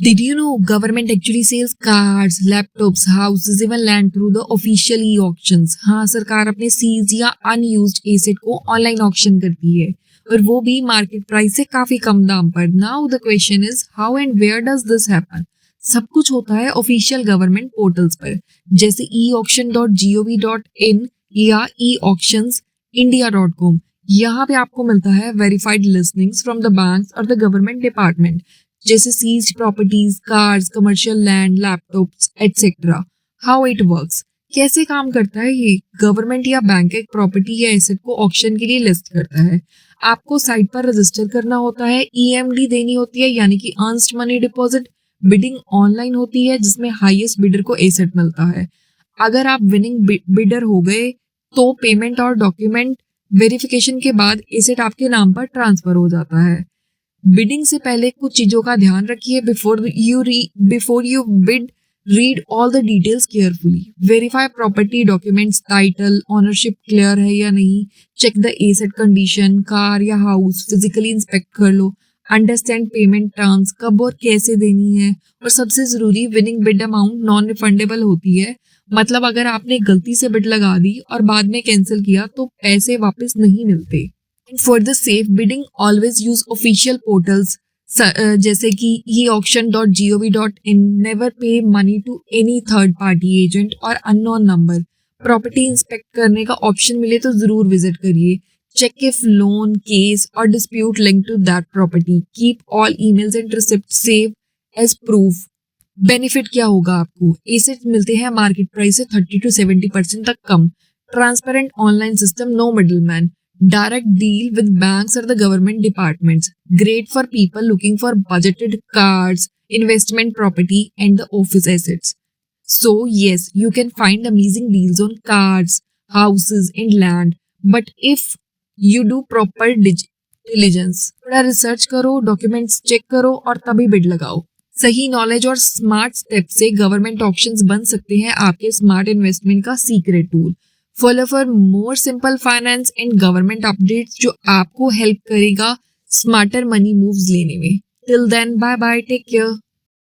Did you know government actually sells cars, laptops, houses, even land through the official e-auctions? हाँ, सरकार अपने seize या unused asset को online auction करती है और वो भी मार्केट प्राइस से काफी कम दाम पर. Now the question is how and where does this happen? सब कुछ होता है ऑफिशियल गवर्नमेंट पोर्टल्स पर, जैसे eauction.gov.in या eauctionsindia.com. यहाँ पे आपको मिलता है verified listings from the banks और द गवर्नमेंट डिपार्टमेंट, जैसे seized properties, cars, commercial land, laptops etcetera. How it works, कैसे काम करता है ये? गवर्नमेंट या बैंक एक प्रॉपर्टी या एसेट को ऑक्शन के लिए लिस्ट करता है. आपको साइट पर रजिस्टर करना होता है, ईएमडी देनी होती है यानी कि अर्न्स्ड मनी डिपॉजिट. बिडिंग ऑनलाइन होती है जिसमें हाईएस्ट बिडर को एसेट मिलता है. अगर आप विनिंग बिडर हो गए तो पेमेंट और डॉक्यूमेंट वेरिफिकेशन के बाद एसेट आपके नाम पर ट्रांसफर हो जाता है. बिडिंग से पहले कुछ चीजों का ध्यान रखिए. Before you bid, read all the details carefully. Verify property documents, title, ownership clear है या नहीं. Check the asset condition, car या हाउस फिजिकली इंस्पेक्ट कर लो. अंडरस्टैंड पेमेंट टर्म्स, कब और कैसे देनी है. और सबसे जरूरी, winning bid amount non refundable होती है. मतलब अगर आपने गलती से बिड लगा दी और बाद में कैंसिल किया तो पैसे वापस नहीं मिलते. And for the safe bidding, always use official portals जैसे कि eauction.gov.in. Never pay money to any third party agent or unknown number. Property inspect करने का ऑप्शन मिले तो जरूर विजिट करिए. चेक इफ लोन, केस और dispute link to that property. Keep all emails and receipt save as proof. Benefit क्या होगा आपको? एसेट मिलते हैं मार्केट प्राइस से 30 to 70% तक कम. Transparent online system, no middleman. Direct deal with banks or the government departments. Great for people looking for budgeted cars, investment property, and the office assets. So, yes, you can find amazing deals on cars, houses, and land. But if you do proper diligence, थोड़ा research करो, documents check करो और तभी bid लगाओ. सही knowledge और smart step से government options बन सकते हैं आपके स्मार्ट इन्वेस्टमेंट का secret tool. Follow for more simple finance and government updates जो आपको हेल्प करेगा स्मार्टर मनी मूव्स लेने में. Till then, bye bye, take care.